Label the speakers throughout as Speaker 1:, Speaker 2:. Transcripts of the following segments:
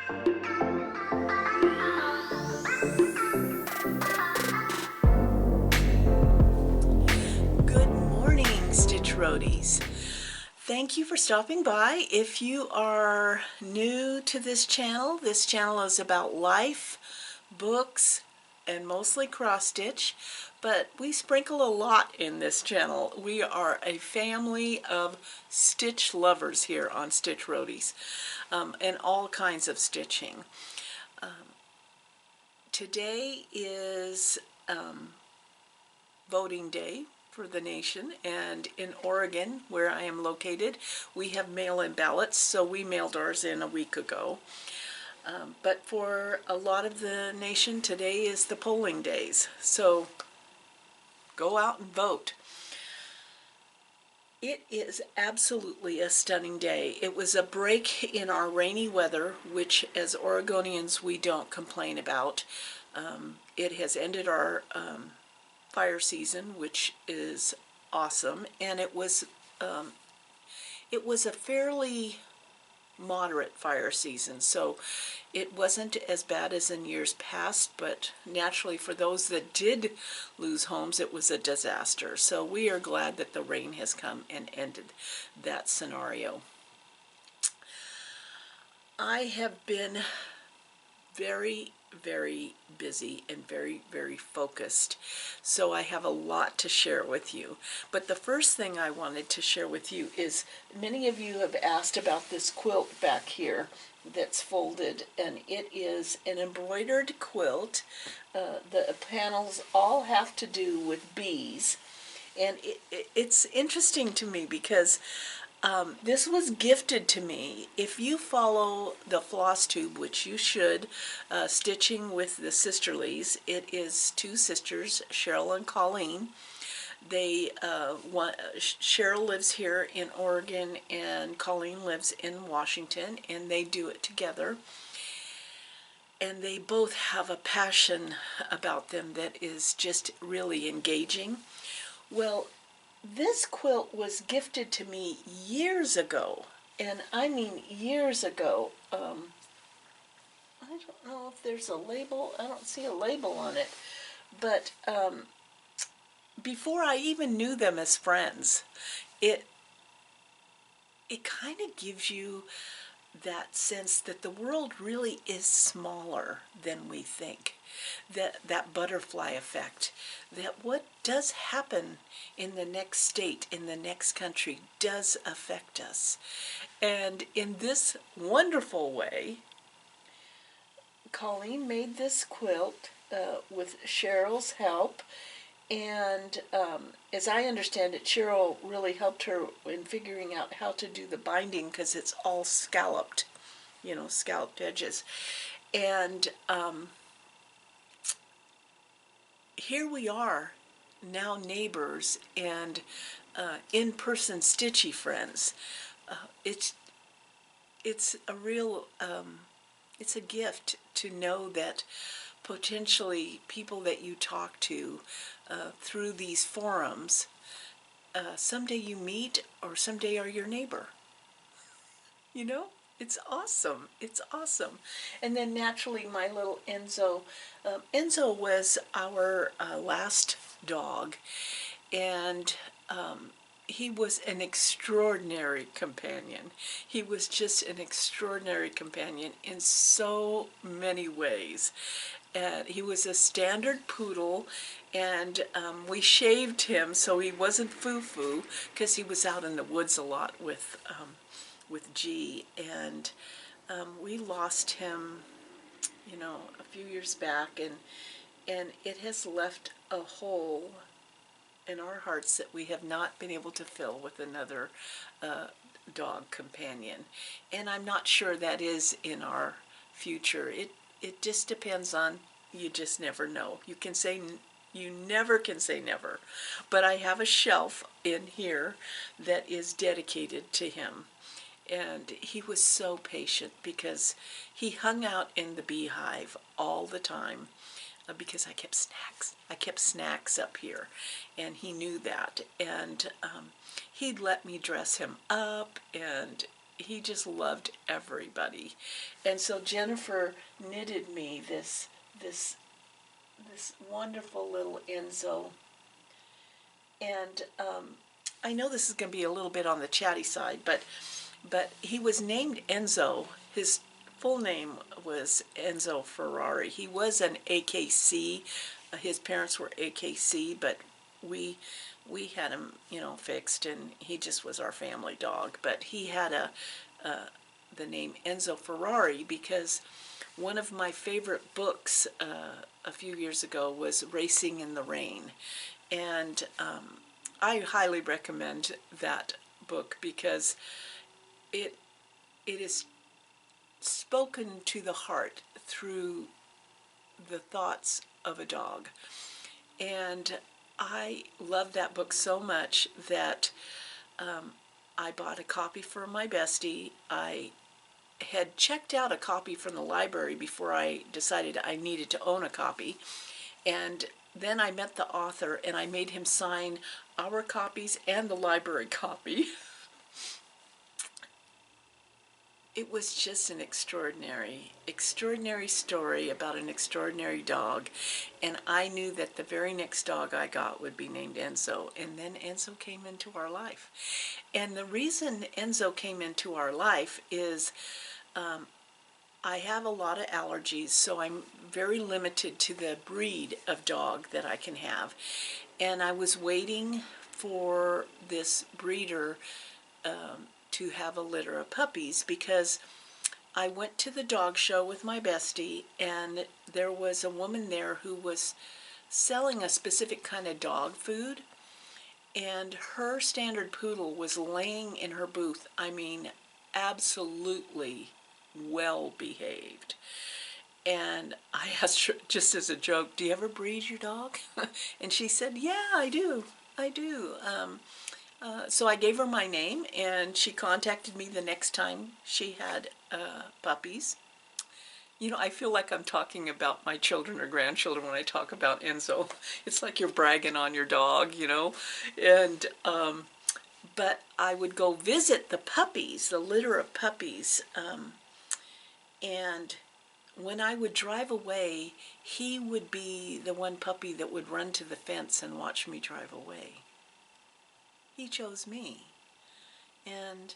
Speaker 1: Good morning, Stitch Roadies. Thank you for stopping by. If you are new to this channel is about life, books, and mostly cross stitch, but we sprinkle a lot in this channel. We are a family of stitch lovers here on Stitch Roadies, and all kinds of stitching. Today is voting day for the nation, and in Oregon, where I am located, we have mail-in ballots, so we mailed ours in a week ago. But for a lot of the nation, today is the polling days, so go out and vote. It is absolutely a stunning day. It was a break in our rainy weather, which as Oregonians we don't complain about. It has ended our fire season, which is awesome, and it was a fairly moderate fire season, so it wasn't as bad as in years past, but naturally for those that did lose homes, it was a disaster. So we are glad that the rain has come and ended that scenario. I have been very busy and very focused, so I have a lot to share with you. But the first thing I wanted to share with you is many of you have asked about this quilt back here that's folded, and it is an embroidered quilt. The panels all have to do with bees, and it's interesting to me because this was gifted to me. If you follow the floss tube, which you should, Stitching with the Sisterlies, it is two sisters, Cheryl and Colleen. Cheryl lives here in Oregon and Colleen lives in Washington, and they do it together. And they both have a passion about them that is just really engaging. Well, this quilt was gifted to me years ago, and I mean years ago. I don't know if there's a label. I don't see a label on it, but before I even knew them as friends, it kind of gives you that sense that the world really is smaller than we think. That butterfly effect, that what does happen in the next state, in the next country, does affect us. And in this wonderful way, Colleen made this quilt with Cheryl's help, and as I understand it, Cheryl really helped her in figuring out how to do the binding because it's all scalloped, scalloped edges. And here we are, now neighbors and in-person stitchy friends. It's a real, it's a gift to know that potentially people that you talk to through these forums, someday you meet or someday are your neighbor. It's awesome. It's awesome. And then naturally my little Enzo. Enzo was our last dog, and he was an extraordinary companion. He was just an extraordinary companion in so many ways. And he was a standard poodle, and we shaved him so he wasn't foo-foo because he was out in the woods a lot with G, and we lost him, a few years back, and it has left a hole in our hearts that we have not been able to fill with another dog companion. And I'm not sure that is in our future. It just depends on, you just never know. You never can say never. But I have a shelf in here that is dedicated to him. And he was so patient because he hung out in the beehive all the time because I kept snacks. I kept snacks up here, and he knew that. And he'd let me dress him up, and he just loved everybody. And so Jennifer knitted me this this wonderful little Enzo. And I know this is going to be a little bit on the chatty side, but he was named Enzo. His full name was Enzo Ferrari. He was an AKC. His parents were AKC, but we had him, you know, fixed, and he just was our family dog. But he had the name Enzo Ferrari because one of my favorite books a few years ago was Racing in the Rain, and I highly recommend that book because it is spoken to the heart through the thoughts of a dog. And I loved that book so much that I bought a copy for my bestie. I had checked out a copy from the library before I decided I needed to own a copy. And then I met the author and I made him sign our copies and the library copy. It was just an extraordinary story about an extraordinary dog. And I knew that the very next dog I got would be named Enzo. And then Enzo came into our life. And the reason Enzo came into our life is I have a lot of allergies, so I'm very limited to the breed of dog that I can have. And I was waiting for this breeder to have a litter of puppies because I went to the dog show with my bestie, and there was a woman there who was selling a specific kind of dog food, and her standard poodle was laying in her booth. I mean, absolutely well behaved. And I asked her just as a joke, "Do you ever breed your dog?" And she said, "Yeah, I do. So I gave her my name, and she contacted me the next time she had puppies. You know, I feel like I'm talking about my children or grandchildren when I talk about Enzo. It's like you're bragging on your dog, you know. And but I would go visit the puppies, the litter of puppies, and when I would drive away, he would be the one puppy that would run to the fence and watch me drive away. He chose me, and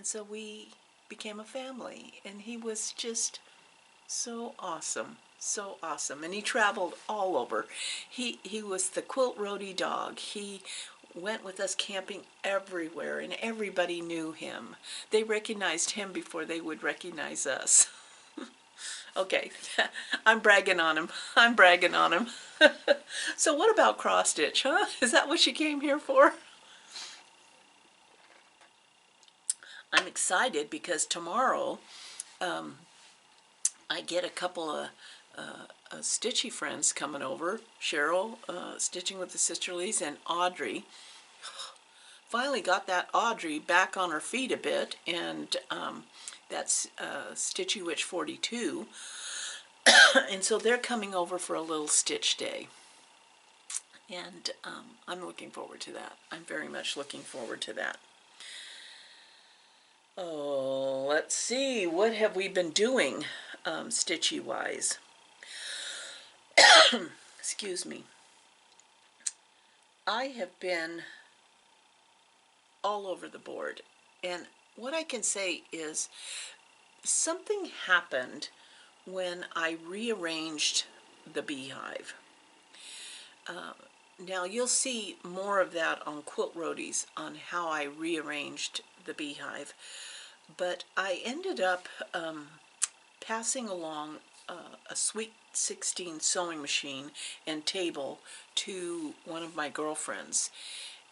Speaker 1: so we became a family, and he was just so awesome, so awesome. And he traveled all over. He was the Quilt roadie dog. He went with us camping everywhere, and everybody knew him. They recognized him before they would recognize us. Okay, I'm bragging on him. I'm bragging on him. So what about cross stitch, huh? Is that what you came here for? I'm excited because tomorrow I get a couple of Stitchy friends coming over. Cheryl, Stitching with the Sisterlies, and Audrey. Finally got that Audrey back on her feet a bit, and that's Stitchy Witch 42. And so they're coming over for a little stitch day. And I'm looking forward to that. I'm very much looking forward to that. Oh, let's see. What have we been doing stitchy-wise? Excuse me. I have been all over the board. And what I can say is something happened when I rearranged the beehive. Now you'll see more of that on Quilt Roadies on how I rearranged the beehive. But I ended up passing along a Sweet 16 sewing machine and table to one of my girlfriends.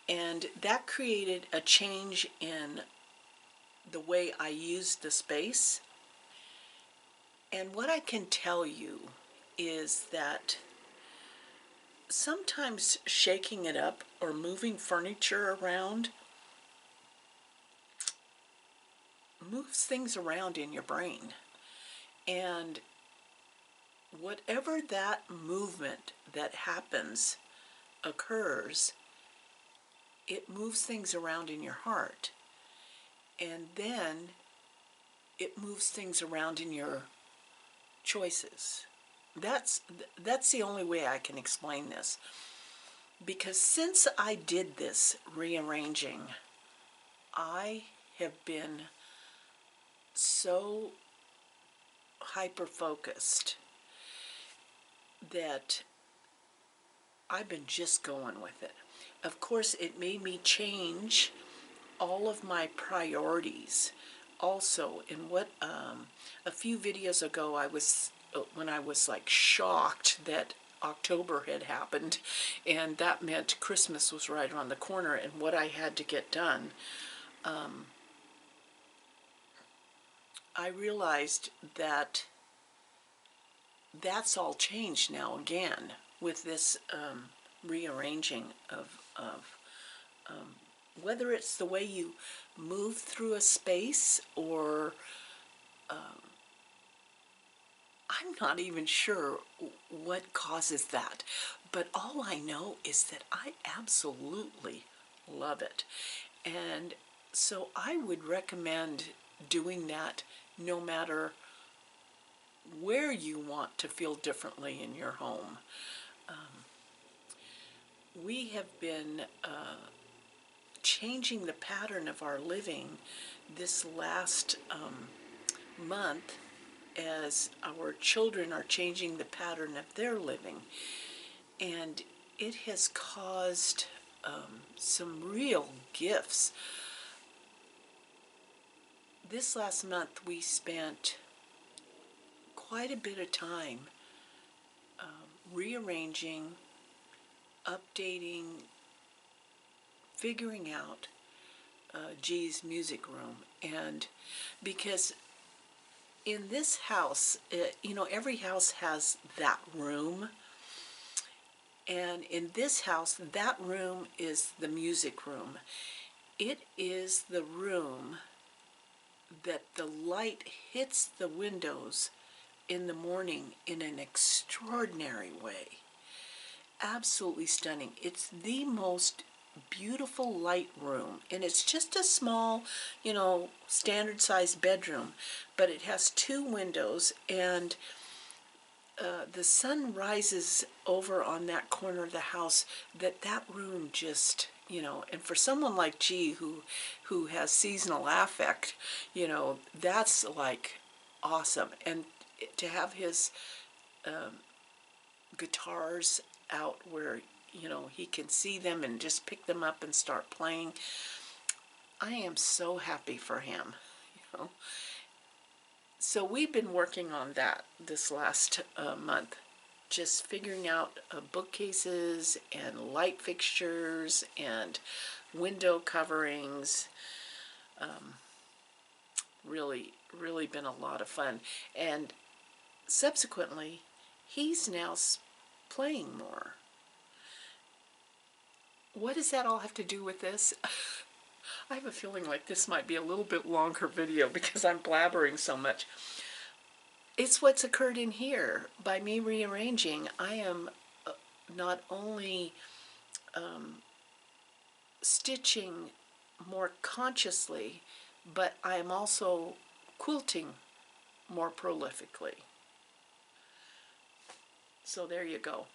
Speaker 1: And that created a change in the way I used the space. And what I can tell you is that sometimes shaking it up or moving furniture around moves things around in your brain. And whatever that movement that happens occurs, it moves things around in your heart. and then it moves things around in your choices. That's the only way I can explain this. Because since I did this rearranging, I have been so hyper focused that I've been just going with it. Of course, it made me change all of my priorities. Also, in what a few videos ago, when I was like shocked that October had happened, and that meant Christmas was right around the corner, and what I had to get done. I realized that that's all changed now again with this rearranging of whether it's the way you move through a space or I'm not even sure what causes that. But all I know is that I absolutely love it. And so I would recommend doing that no matter where you want to feel differently in your home. We have been changing the pattern of our living this last month as our children are changing the pattern of their living. And it has caused some real gifts. This last month we spent quite a bit of time rearranging, updating, figuring out G's music room. And because in this house, every house has that room. And in this house, that room is the music room. It is the room that the light hits the windows in the morning in an extraordinary way. Absolutely stunning. It's the most beautiful light room, and it's just a small, standard sized bedroom, but it has 2 windows, and the sun rises over on that corner of the house that room just, and for someone like G who has seasonal affect, that's like awesome. And to have his guitars out where he can see them and just pick them up and start playing, I am so happy for him. So we've been working on that this last month, just figuring out bookcases and light fixtures and window coverings. Really been a lot of fun. And subsequently, he's now playing more. What does that all have to do with this? I have a feeling like this might be a little bit longer video because I'm blabbering so much. It's what's occurred in here. By me rearranging, I am not only stitching more consciously, but I am also quilting more prolifically. So there you go.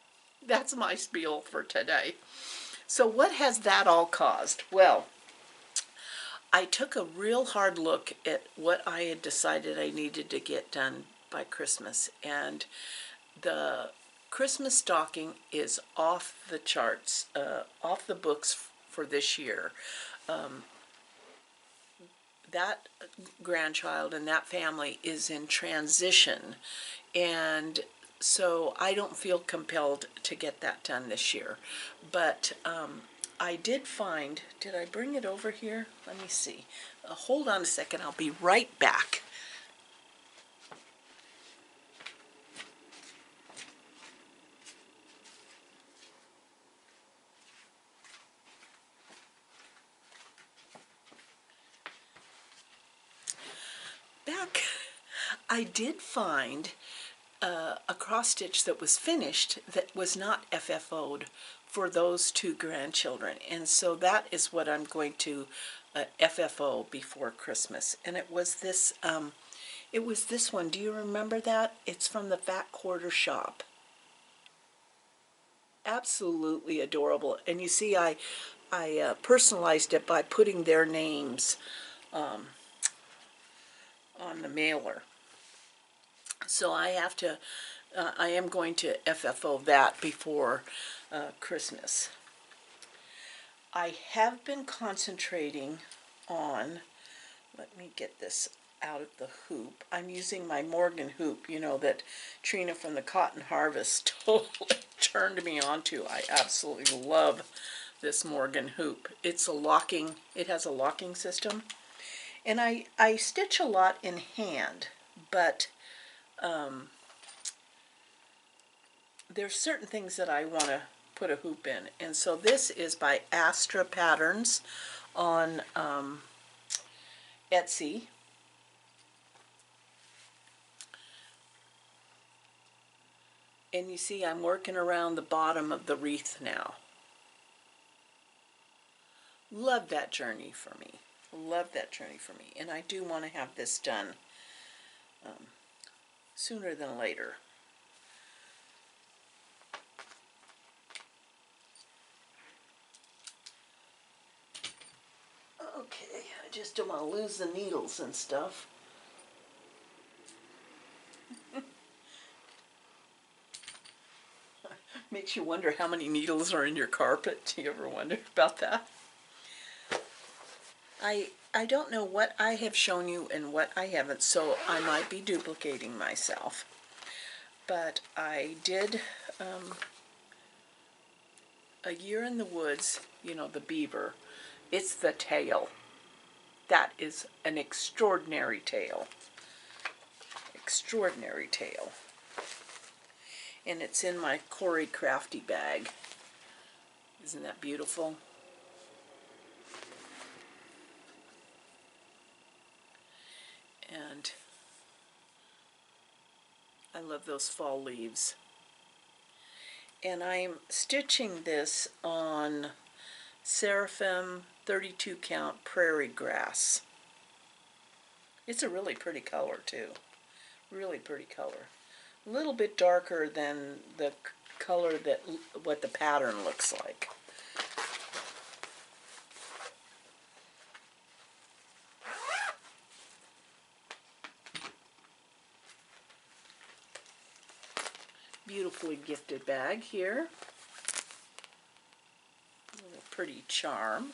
Speaker 1: That's my spiel for today. So what has that all caused? Well, I took a real hard look at what I had decided I needed to get done by Christmas, and the Christmas stocking is off the charts, off the books for this year. That grandchild and that family is in transition, and so I don't feel compelled to get that done this year. But I did find, did I bring it over here? Let me see. Hold on a second, I'll be right back. Back, I did find a cross stitch that was finished that was not FFO'd for those 2 grandchildren, and so that is what I'm going to FFO before Christmas, and it was this one. Do you remember that? It's from the Fat Quarter Shop. Absolutely adorable. And you see, I personalized it by putting their names on the mailer. So I am going to FFO that before Christmas. I have been concentrating on, let me get this out of the hoop. I'm using my Morgan hoop, you know, that Trina from the Cotton Harvest totally turned me onto. I absolutely love this Morgan hoop. It has a locking system. And I stitch a lot in hand, but there's certain things that I want to put a hoop in. And so this is by Astra Patterns on Etsy. And you see I'm working around the bottom of the wreath now. Love that journey for me. Love that journey for me. And I do want to have this done sooner than later. Okay, I just don't want to lose the needles and stuff. Makes you wonder how many needles are in your carpet. Do you ever wonder about that? I don't know what I have shown you and what I haven't, so I might be duplicating myself. But I did A Year in the Woods, you know, the beaver. It's the tail. That is an extraordinary tail. Extraordinary tail. And it's in my Corey Crafty bag. Isn't that beautiful? And I love those fall leaves. And I'm stitching this on Seraphim 32 count prairie grass. It's a really pretty color too. Really pretty color. A little bit darker than the color that what the pattern looks like. Beautifully gifted bag here. A pretty charm.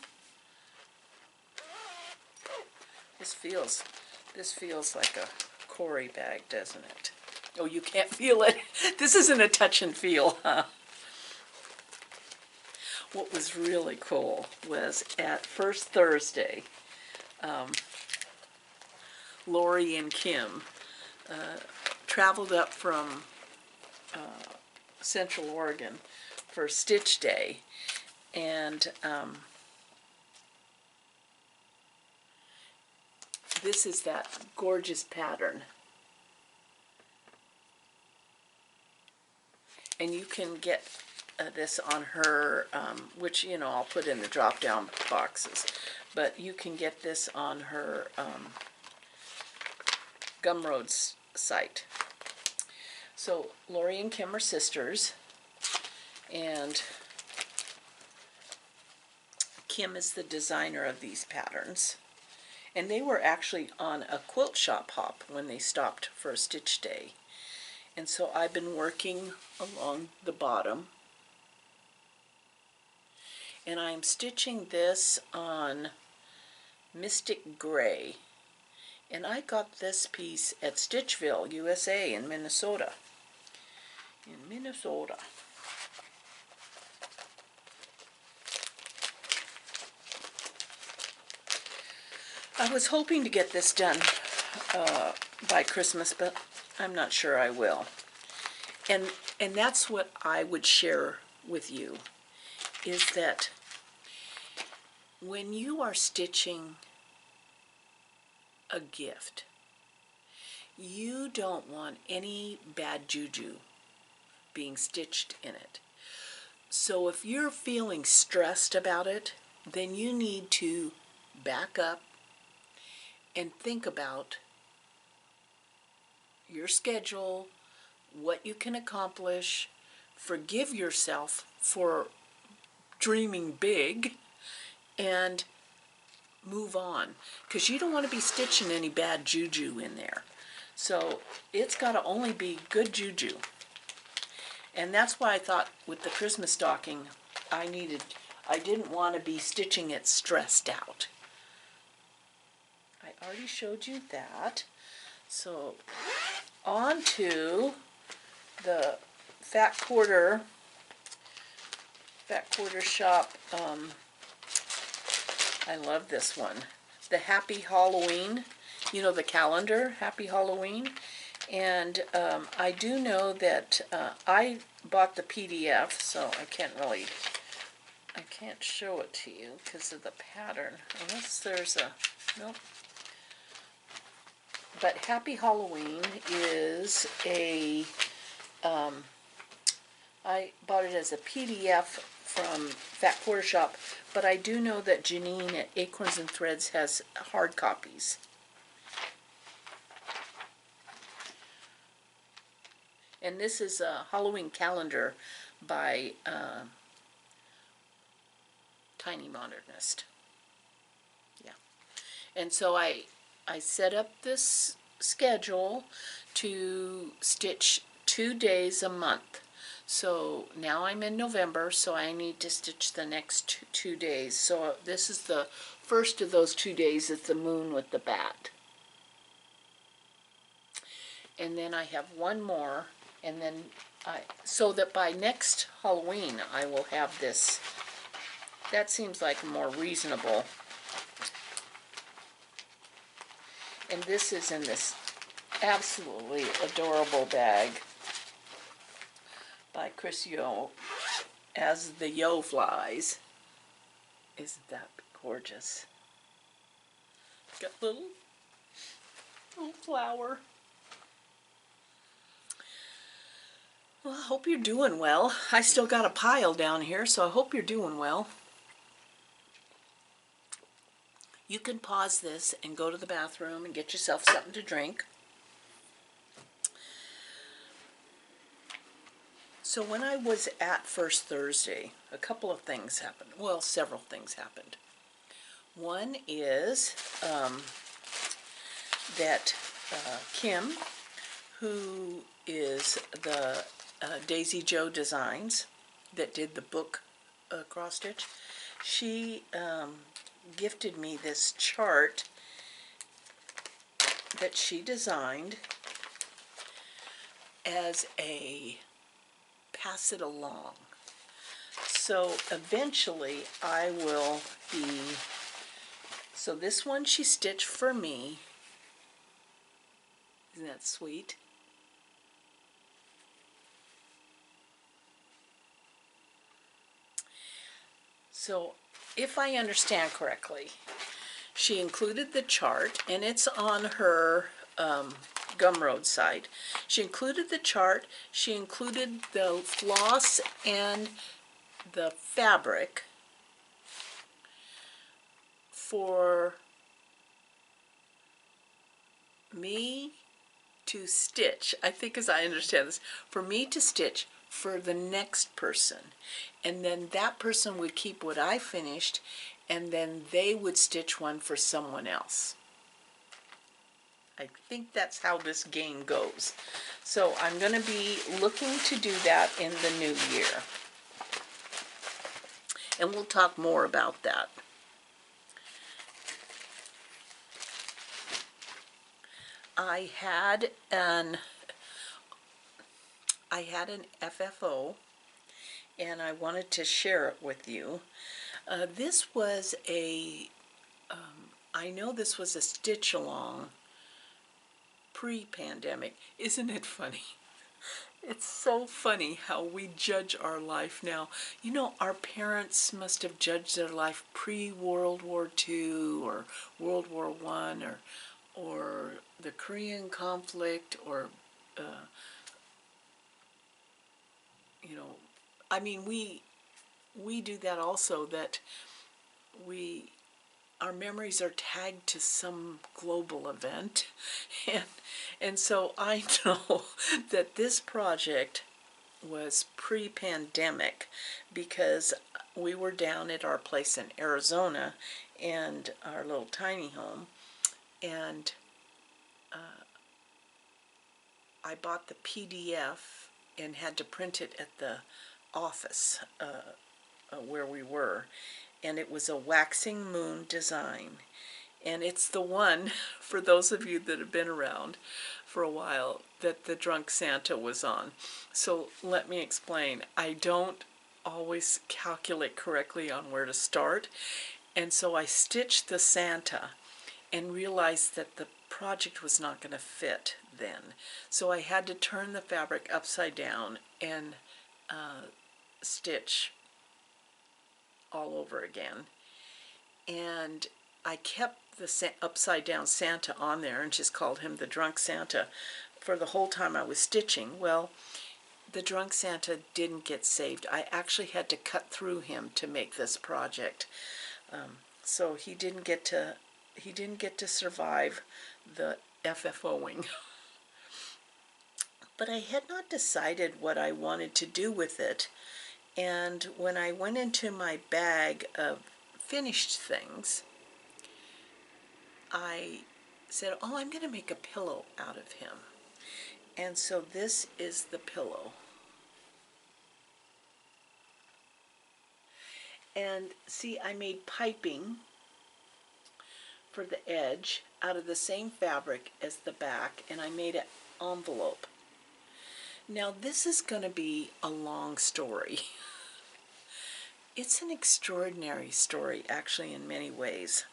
Speaker 1: This feels like a Corey bag, doesn't it? Oh, you can't feel it. This isn't a touch and feel, huh? What was really cool was at First Thursday, Lori and Kim traveled up from Central Oregon for Stitch Day, and this is that gorgeous pattern. And you can get this on her, which, you know, I'll put in the drop-down boxes, but you can get this on her Gumroad's site. So Lori and Kim are sisters, and Kim is the designer of these patterns. And they were actually on a quilt shop hop when they stopped for a Stitch Day. And so I've been working along the bottom. And I'm stitching this on Mystic Gray. And I got this piece at Stitchville, USA in Minnesota. I was hoping to get this done by Christmas, but I'm not sure I will. And that's what I would share with you, is that when you are stitching a gift, you don't want any bad juju being stitched in it. So if you're feeling stressed about it, then you need to back up and think about your schedule, what you can accomplish, forgive yourself for dreaming big, and move on. Because you don't want to be stitching any bad juju in there. So it's got to only be good juju. And that's why I thought with the Christmas stocking, I didn't want to be stitching it stressed out. I already showed you that. So on to the Fat Quarter Shop. I love this one. The Happy Halloween, you know, the calendar, Happy Halloween. And I do know that I bought the PDF, so I can't show it to you because of the pattern, unless there's a, nope. But Happy Halloween is a, I bought it as a PDF from Fat Quarter Shop, but I do know that Janine at Acorns and Threads has hard copies. And this is a Halloween calendar by Tiny Modernist. Yeah. And so I set up this schedule to stitch 2 days a month. So now I'm in November, so I need to stitch the next 2 days. So this is the first of those 2 days. It's the moon with the bat. And then I have one more, and then so that by next Halloween I will have this. That seems like more reasonable. And this is in this absolutely adorable bag by Chris Yo as the Yo flies. Isn't that gorgeous? Got little flower. Well, I hope you're doing well. I still got a pile down here, so I hope you're doing well. You can pause this and go to the bathroom and get yourself something to drink. So when I was at First Thursday, a couple of things happened. Well, several things happened. One is that Kim, who is the Daisy Joe Designs that did the book cross stitch, she gifted me this chart that she designed as a pass it along. So eventually I will be, so this one she stitched for me. Isn't that sweet? So if I understand correctly, she included the chart, and it's on her Gumroad site. She included the chart, she included the floss and the fabric for me to stitch, I think as I understand this, for me to stitch for the next person. And then that person would keep what I finished, and then they would stitch one for someone else. I think that's how this game goes. So I'm going to be looking to do that in the new year. And we'll talk more about that. I had an FFO, and I wanted to share it with you. This was a, I know this was a stitch along pre-pandemic. Isn't it funny? It's so funny how we judge our life now. You know, our parents must have judged their life pre-World War II or World War I or the Korean conflict or, you know, I mean, we do that also, that our memories are tagged to some global event. And, and so I know that this project was pre-pandemic because we were down at our place in Arizona and our little tiny home, and I bought the PDF and had to print it at the office where we were, and it was a waxing moon design. And it's the one, for those of you that have been around for a while, that the drunk Santa was on. So let me explain. I don't always calculate correctly on where to start, and so I stitched the Santa and realized that the project was not going to fit then. So I had to turn the fabric upside down and stitch all over again. And I kept the upside down Santa on there and just called him the drunk Santa for the whole time I was stitching. Well, the drunk Santa didn't get saved. I actually had to cut through him to make this project. So he didn't get to survive the FFOing. But I had not decided what I wanted to do with it. And when I went into my bag of finished things, I said, oh, I'm going to make a pillow out of him. And so this is the pillow. And see, I made piping for the edge out of the same fabric as the back, and I made an envelope. Now this is going to be a long story. It's an extraordinary story, actually, in many ways.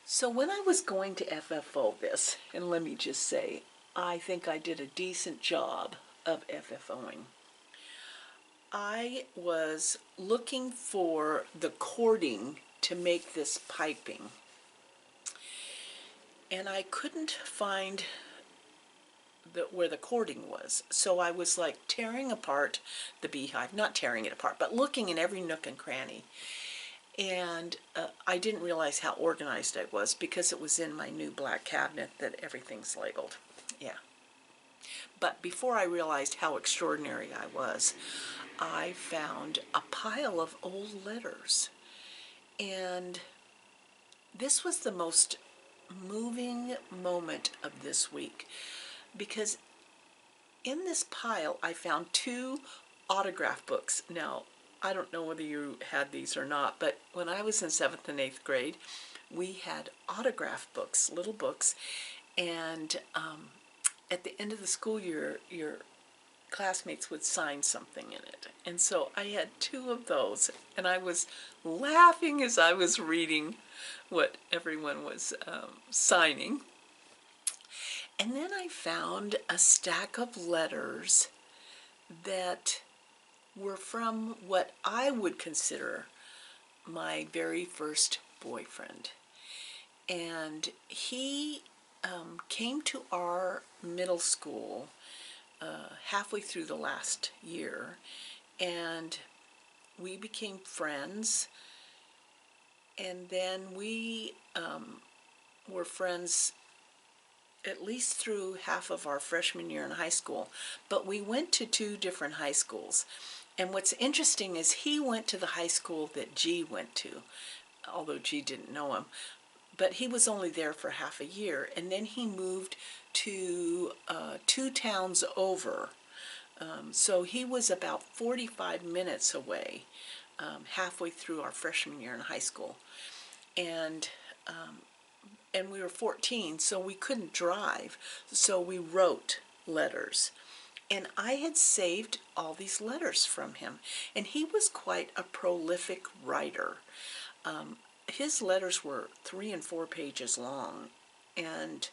Speaker 1: So when I was going to FFO this, and let me just say, I think I did a decent job of FFOing. I was looking for the cording to make this piping, and I couldn't find where the cording was. So I was like tearing apart the beehive, not tearing it apart, but looking in every nook and cranny. And I didn't realize how organized I was because it was in my new black cabinet that everything's labeled. Yeah. But before I realized how extraordinary I was, I found a pile of old letters. And this was the most moving moment of this week, because in this pile I found 2 autograph books. Now, I don't know whether you had these or not, but when I was in 7th and 8th grade, we had autograph books, little books, and at the end of the school year, your classmates would sign something in it. And so I had 2 of those, and I was laughing as I was reading what everyone was signing. And then I found a stack of letters that were from what I would consider my very first boyfriend. And he came to our middle school halfway through the last year, and we became friends, and then we were friends at least through half of our freshman year in high school, but we went to 2 different high schools. And what's interesting is he went to the high school that G went to, although G didn't know him, but he was only there for half a year, and then he moved to 2 towns over. So he was about 45 minutes away, halfway through our freshman year in high school. And we were 14, so we couldn't drive, so we wrote letters. And I had saved all these letters from him, and he was quite a prolific writer. His letters were 3 and 4 pages long, and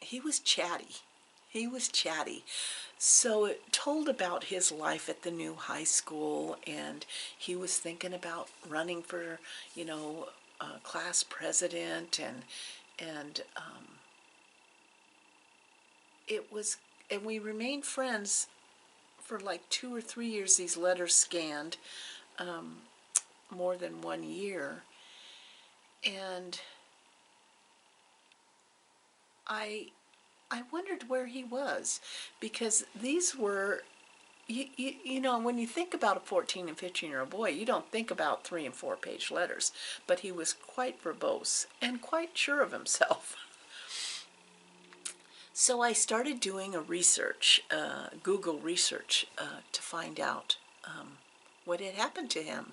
Speaker 1: he was chatty. He was chatty. So it told about his life at the new high school, and he was thinking about running for, class president, and it was, and we remained friends for like 2 or 3 years these letters scanned, more than 1 year, and I wondered where he was, because these were, you know, when you think about a 14 and 15-year-old boy, you don't think about 3 and 4 page letters, but he was quite verbose and quite sure of himself. So I started doing a research, Google research, to find out what had happened to him.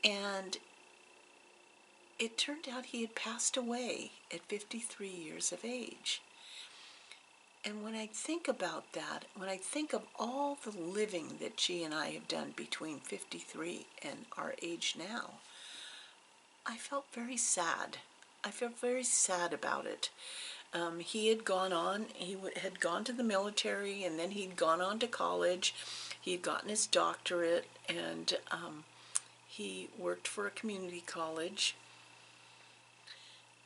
Speaker 1: And it turned out he had passed away at 53 years of age. And when I think about that, when I think of all the living that she and I have done between 53 and our age now, I felt very sad. I felt very sad about it. He had gone on, had gone to the military, and then he'd gone on to college. He had gotten his doctorate, and he worked for a community college.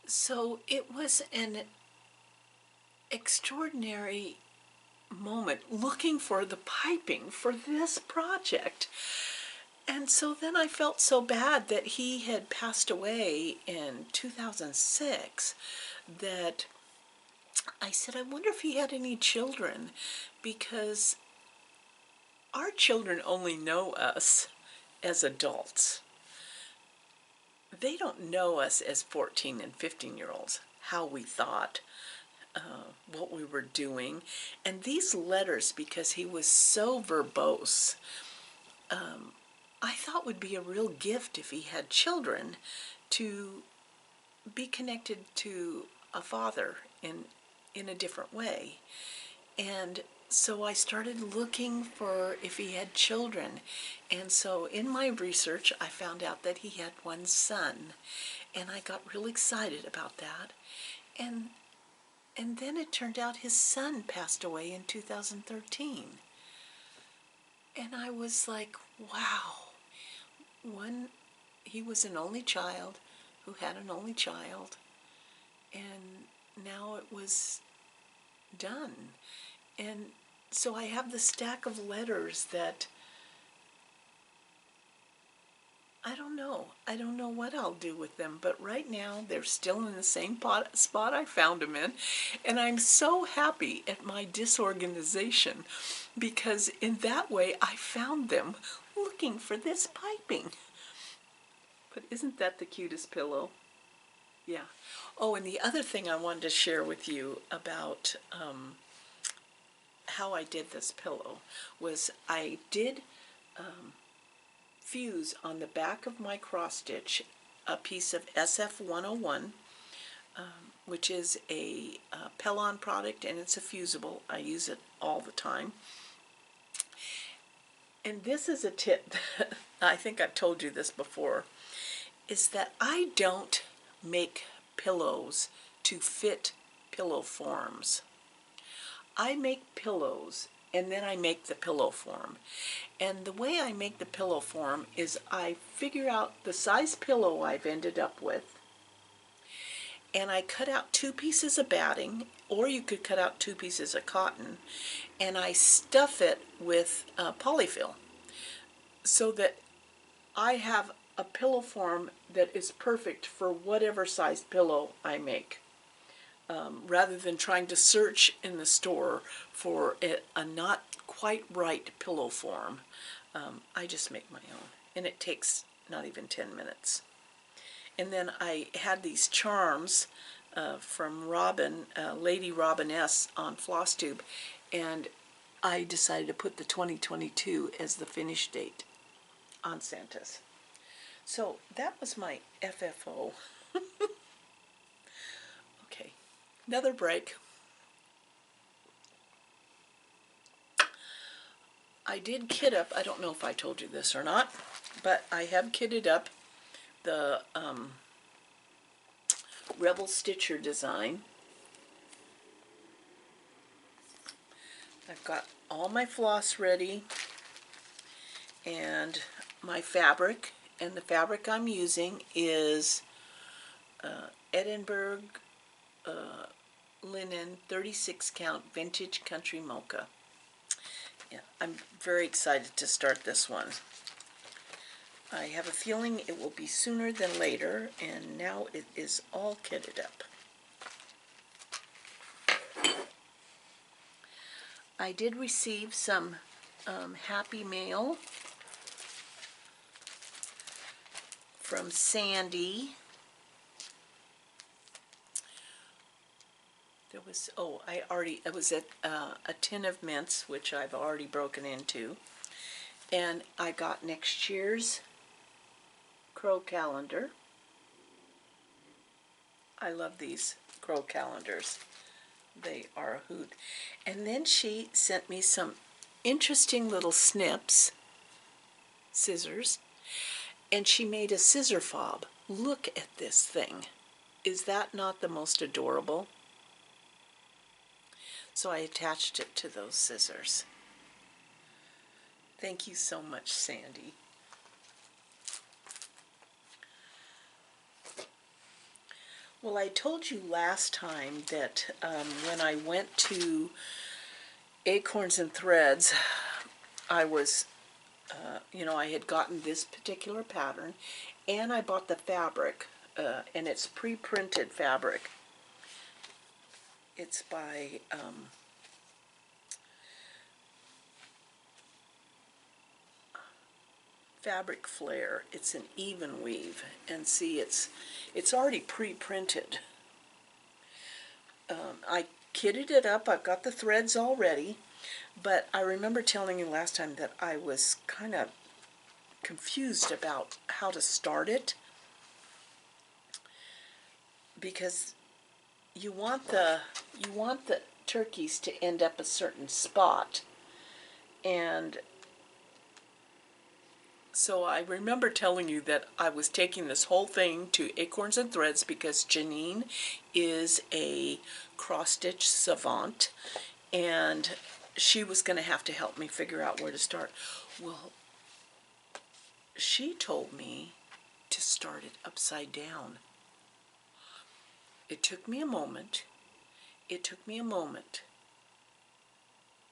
Speaker 1: So it was an extraordinary moment looking for the piping for this project. And so then I felt so bad that he had passed away in 2006 that I said, I wonder if he had any children, because our children only know us as adults. They don't know us as 14 and 15-year-olds, how we thought, what we were doing. And these letters, because he was so verbose, I thought would be a real gift if he had children, to be connected to a father in a different way. And so I started looking for if he had children. And so in my research, I found out that he had one son. And I got real excited about that. And then it turned out his son passed away in 2013. And I was like, wow. He was an only child who had an only child. And now it was done. And so I have the stack of letters that I don't know. I don't know what I'll do with them, but right now they're still in the same spot I found them in, and I'm so happy at my disorganization, because in that way I found them looking for this piping. But isn't that the cutest pillow? Yeah. Oh, and the other thing I wanted to share with you about how I did this pillow was I did fuse on the back of my cross stitch a piece of SF101, which is a Pellon product, and it's a fusible. I use it all the time. And this is a tip that I think I've told you this before, is that I don't make pillows to fit pillow forms. I make pillows and then I make the pillow form. And the way I make the pillow form is I figure out the size pillow I've ended up with, and I cut out 2 pieces of batting, or you could cut out 2 pieces of cotton, and I stuff it with polyfill so that I have a pillow form that is perfect for whatever size pillow I make. Rather than trying to search in the store for a not quite right pillow form, I just make my own, and it takes not even 10 minutes. And then I had these charms from Robin, Lady Robiness on FlossTube, and I decided to put the 2022 as the finish date on Santa's. So that was my FFO. Okay, another break. I did kit up, I don't know if I told you this or not, but I have kitted up the Rebel Stitcher design. I've got all my floss ready and my fabric, and the fabric I'm using is Edinburgh linen 36 count vintage country mocha. Yeah, I'm very excited to start this one. I have a feeling it will be sooner than later, and now it is all kitted up. I did receive some happy mail from Sandy. There was, oh, it was a tin of mints, which I've already broken into. And I got next year's crow calendar. I love these crow calendars. They are a hoot. And then she sent me some interesting little snips, scissors, and she made a scissor fob. Look at this thing. Is that not the most adorable? So I attached it to those scissors. Thank you so much, Sandy. Well, I told you last time that when I went to Acorns and Threads, I was, I had gotten this particular pattern, and I bought the fabric, and it's pre-printed fabric. It's by Fabric Flare. It's an even weave, and see, it's already pre-printed. I kitted it up. I've got the threads all ready, but I remember telling you last time that I was kind of confused about how to start it, because you want the turkeys to end up a certain spot, and so I remember telling you that I was taking this whole thing to Acorns and Threads because Janine is a cross-stitch savant, and she was going to have to help me figure out where to start. Well, she told me to start it upside down. It took me a moment.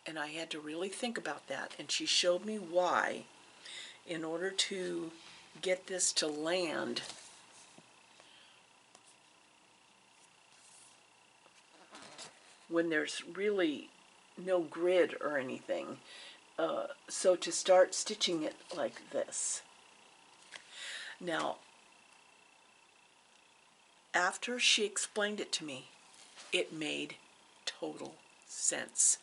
Speaker 1: And I had to really think about that, and she showed me why. In order to get this to land, when there's really no grid or anything, so to start stitching it like this. Now, after she explained it to me, it made total sense.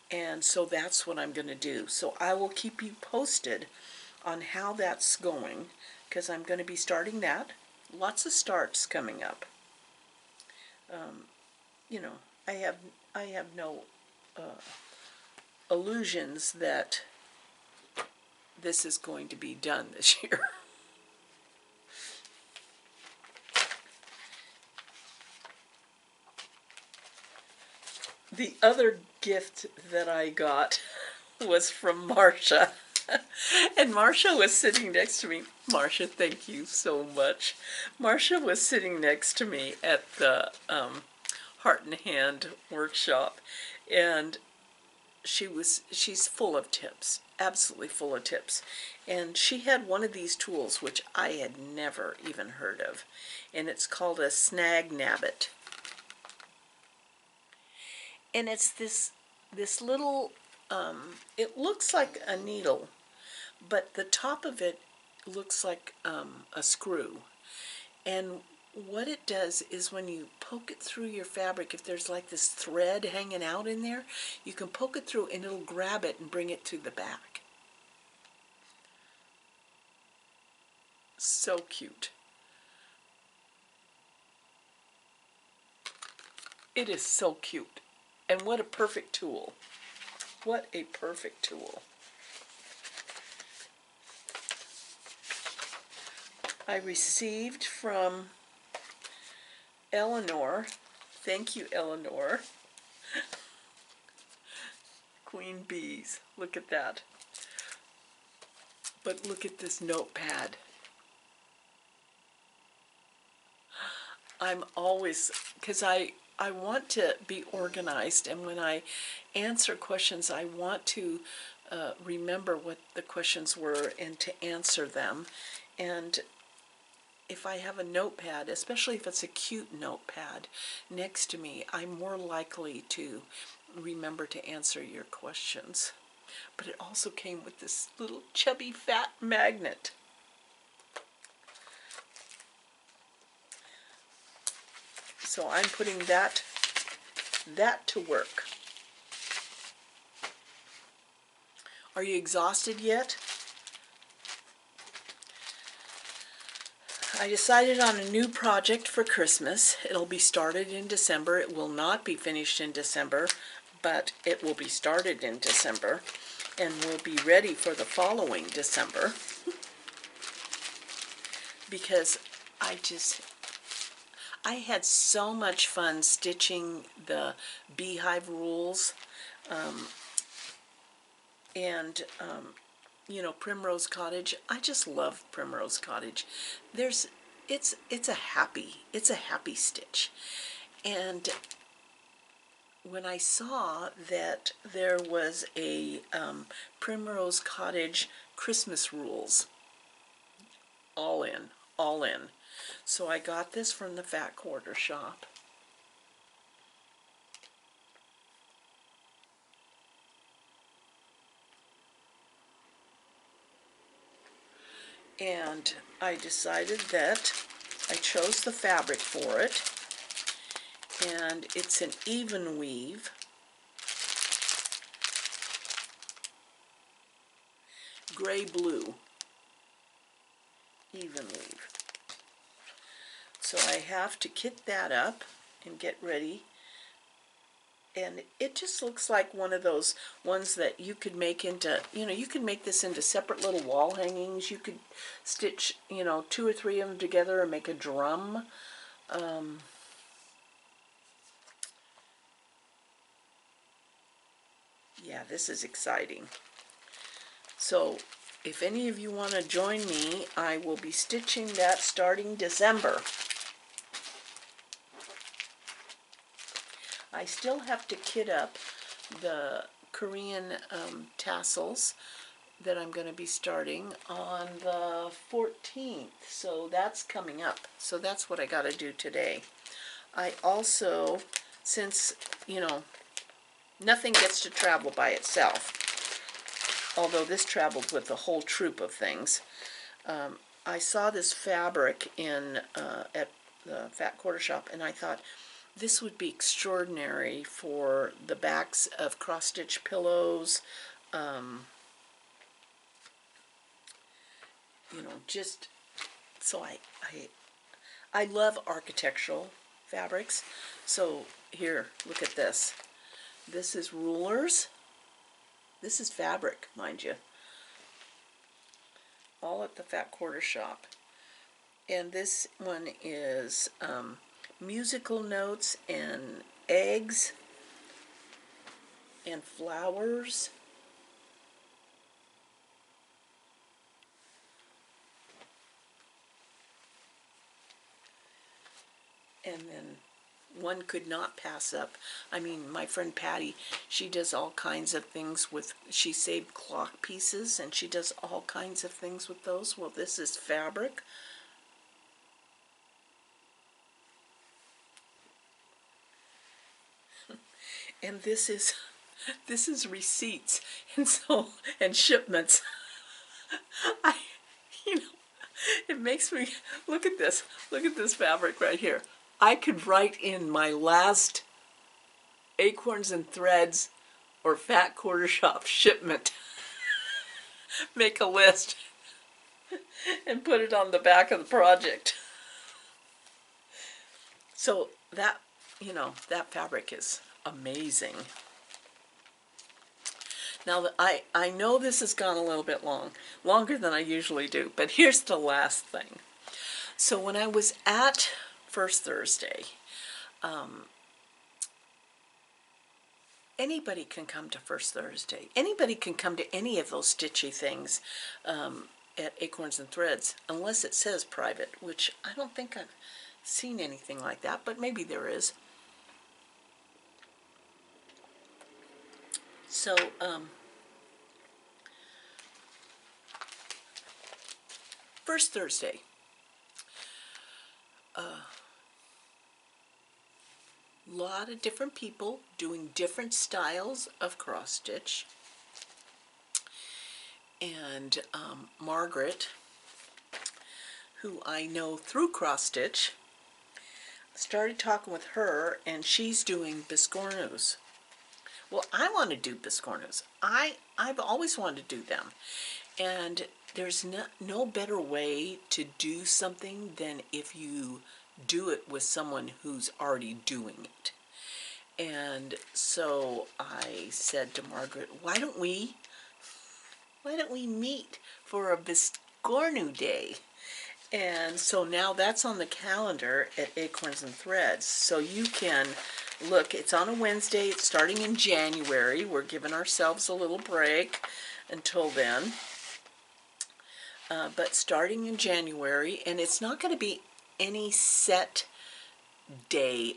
Speaker 1: And so that's what I'm going to do. So I will keep you posted on how that's going, because I'm going to be starting that. Lots of starts coming up. I have no illusions that this is going to be done this year. The other gift that I got was from Marcia. And Marcia was sitting next to me. Marcia, thank you so much. Marcia was sitting next to me at the Heart and Hand workshop, and she's full of tips, absolutely full of tips. And she had one of these tools which I had never even heard of, and it's called a snag nabbit. And it's this little, it looks like a needle, but the top of it looks like a screw. And what it does is when you poke it through your fabric, if there's like this thread hanging out in there, you can poke it through and it'll grab it and bring it to the back. So cute. It is so cute. And what a perfect tool. What a perfect tool. I received from Eleanor, thank you, Eleanor, Queen Bees. Look at that. But look at this notepad. I'm always, because I I want to be organized, and when I answer questions, I want to remember what the questions were and to answer them. And if I have a notepad, especially if it's a cute notepad next to me, I'm more likely to remember to answer your questions. But it also came with this little chubby fat magnet. So I'm putting that to work. Are you exhausted yet? I decided on a new project for Christmas. It'll be started in December. It will not be finished in December, but it will be started in December and will be ready for the following December. Because I had so much fun stitching the beehive rules, and you know, Primrose Cottage. I just love Primrose Cottage. It's a happy stitch. And when I saw that there was a Primrose Cottage Christmas rules, all in. So I got this from the Fat Quarter Shop. And I decided that I chose the fabric for it, and it's an even weave. Gray-blue even weave. So I have to kit that up and get ready. And it just looks like one of those ones that you could make into, you know, you could make this into separate little wall hangings. You could stitch, you know, 2 or 3 of them together and make a drum. Yeah, this is exciting. So if any of you want to join me, I will be stitching that starting December. I still have to kit up the Korean tassels that I'm going to be starting on the 14th. So that's coming up. So that's what I got to do today. I also, since, you know, nothing gets to travel by itself, although this traveled with a whole troop of things, I saw this fabric at the Fat Quarter Shop, and I thought, this would be extraordinary for the backs of cross-stitch pillows, you know, just, so I love architectural fabrics. So here, look at this. This is rulers. This is fabric, mind you. All at the Fat Quarter Shop. And this one is musical notes and eggs and flowers. And then one could not pass up. I mean, my friend Patty, she does all kinds of things with, she saved clock pieces and she does all kinds of things with those. Well, this is fabric. And this is receipts and shipments. You know, it makes me, look at this fabric right here. I could write in my last Acorns and Threads or Fat Quarter Shop shipment, make a list, and put it on the back of the project. So that, you know, that fabric is amazing. Now, I know this has gone a little bit longer than I usually do, but here's the last thing. So when I was at First Thursday, anybody can come to First Thursday. Anybody can come to any of those stitchy things at Acorns and Threads, unless it says private, which I don't think I've seen anything like that, but maybe there is. So, first Thursday, a lot of different people doing different styles of cross stitch. And Margaret, who I know through cross stitch, started talking with her, and she's doing biscornus. Well, I want to do biscornus. I've always wanted to do them. And there's no better way to do something than if you do it with someone who's already doing it. And so I said to Margaret, why don't we meet for a biscornu day? And so now that's on the calendar at Acorns and Threads. So you can look, it's on a Wednesday, it's starting in January. We're giving ourselves a little break until then. But starting in January, and it's not going to be any set day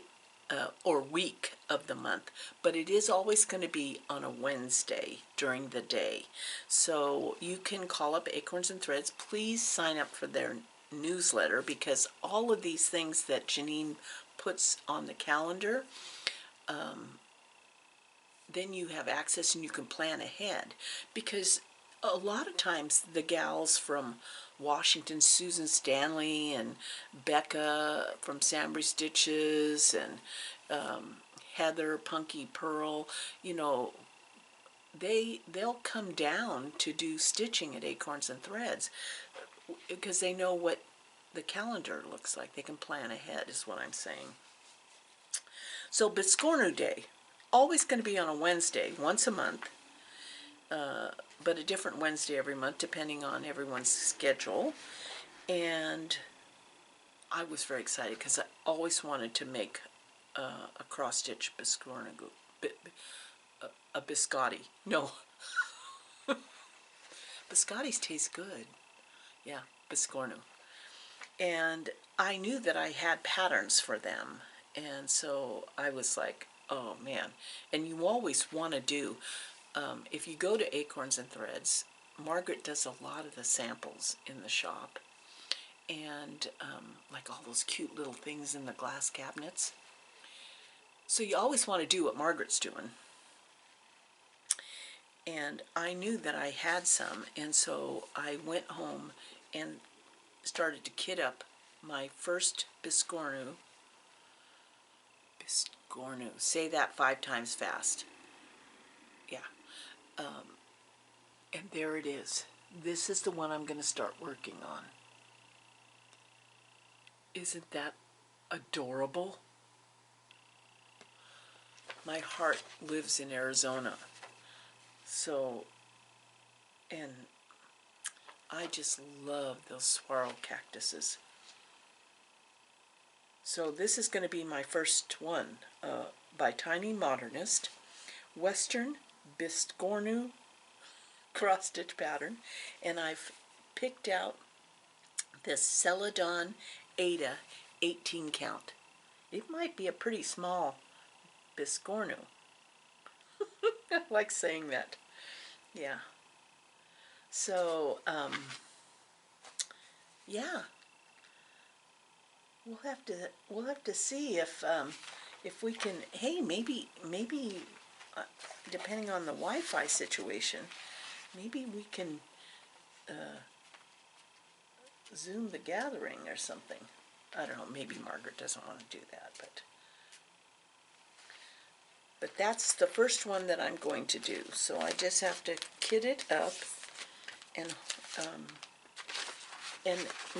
Speaker 1: or week of the month, but it is always going to be on a Wednesday during the day. So you can call up Acorns and Threads. Please sign up for their newsletter, because all of these things that Janine puts on the calendar, then you have access and you can plan ahead. Because a lot of times the gals from Washington, Susan Stanley and Becca from Sambry Stitches, and Heather Punky Pearl, you know, they'll come down to do stitching at Acorns and Threads because they know what the calendar looks like. They can plan ahead, is what I'm saying. So biscornu day, always going to be on a Wednesday, once a month, but a different Wednesday every month depending on everyone's schedule. And I was very excited because I always wanted to make a cross-stitch biscornu, a biscotti. No, biscottis taste good. Yeah, biscornu. And I knew that I had patterns for them, and so I was like, oh man. And you always want to do, if you go to Acorns and Threads, Margaret does a lot of the samples in the shop, and like all those cute little things in the glass cabinets. So you always want to do what Margaret's doing. And I knew that I had some, and so I went home and started to kit up my first biscornu. Biscornu. Say that 5 times fast. Yeah. And there it is. This is the one I'm going to start working on. Isn't that adorable? My heart lives in Arizona. So, and I just love those swirl cactuses. So this is going to be my first one by Tiny Modernist, Western biscornu cross stitch pattern, and I've picked out this Celadon Ada 18 count. It might be a pretty small biscornu. I like saying that. Yeah. So, yeah. We'll have to see if we can. Hey, maybe depending on the Wi-Fi situation, maybe we can Zoom the gathering or something. I don't know. Maybe Margaret doesn't want to do that, but that's the first one that I'm going to do. So I just have to kit it up, and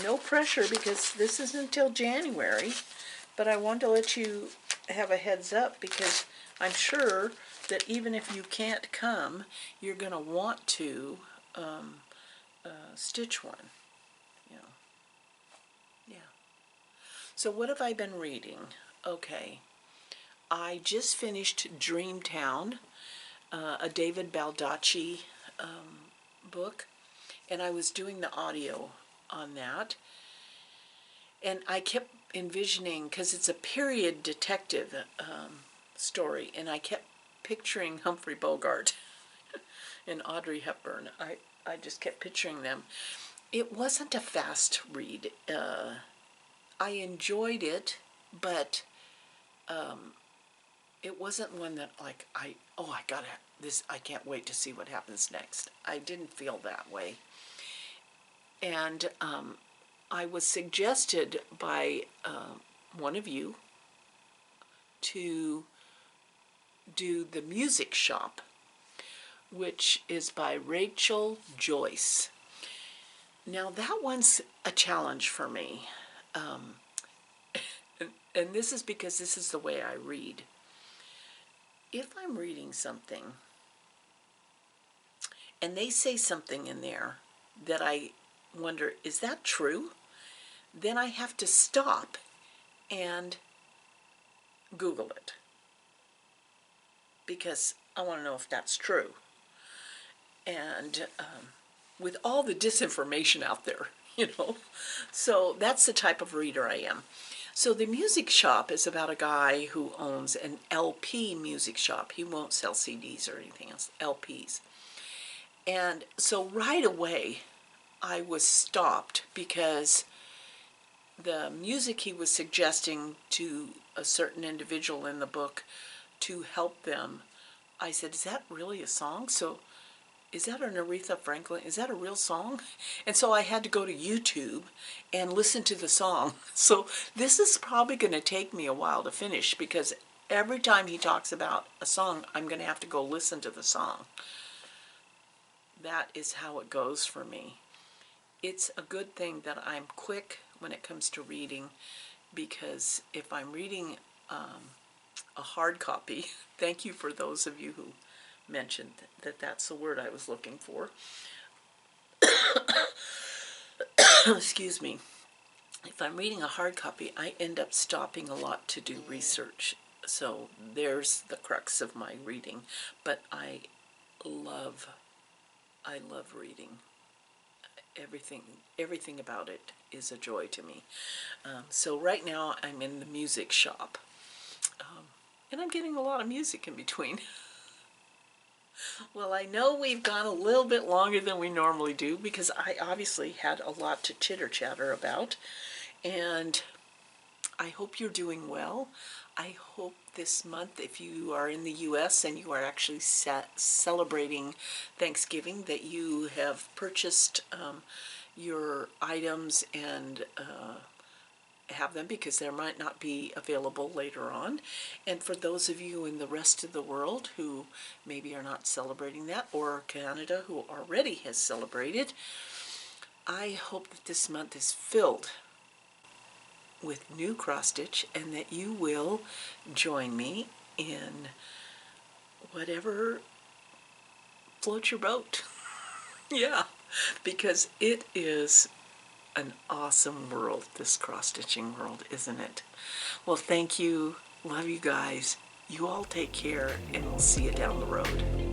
Speaker 1: no pressure because this isn't until January, but I want to let you have a heads up because I'm sure that even if you can't come, you're going to want to stitch one, you know. Yeah. So what have I been reading? Okay. I just finished Dreamtown, a David Baldacci book, and I was doing the audio on that. And I kept envisioning, because it's a period detective story, and I kept picturing Humphrey Bogart. and Audrey Hepburn. I just kept picturing them. It wasn't a fast read. I enjoyed it, but it wasn't one that like I gotta this. I can't wait to see what happens next. I didn't feel that way, and I was suggested by one of you to do The Music Shop, which is by Rachel Joyce. Now that one's a challenge for me. And this is because this is the way I read. If I'm reading something and they say something in there that I wonder, is that true? Then I have to stop and Google it, because I want to know if that's true. And with all the disinformation out there, so that's the type of reader I am. So The Music Shop is about a guy who owns an LP music shop. He won't sell CDs or anything else, LPs. And so right away, I was stopped because the music he was suggesting to a certain individual in the book to help them, I said, is that really a song? So is that an Aretha Franklin? Is that a real song? And so I had to go to YouTube and listen to the song. So this is probably going to take me a while to finish, because every time he talks about a song, I'm going to have to go listen to the song. That is how it goes for me. It's a good thing that I'm quick when it comes to reading, because if I'm reading a hard copy, thank you for those of you who mentioned that that's the word I was looking for. Excuse me. If I'm reading a hard copy, I end up stopping a lot to do research. So there's the crux of my reading. But I love reading. Everything about it is a joy to me. So right now I'm in The Music Shop. And I'm getting a lot of music in between. Well, I know we've gone a little bit longer than we normally do, because I obviously had a lot to chitter-chatter about, and I hope you're doing well. I hope this month, if you are in the U.S. and you are actually celebrating Thanksgiving, that you have purchased your items and have them, because there might not be available later on. And for those of you in the rest of the world who maybe are not celebrating that, or Canada who already has celebrated, I hope that this month is filled with new cross stitch, and that you will join me in whatever floats your boat. Yeah, because it is an awesome world, this cross-stitching world, isn't it? Well, thank you. Love you guys. You all take care, and we'll see you down the road.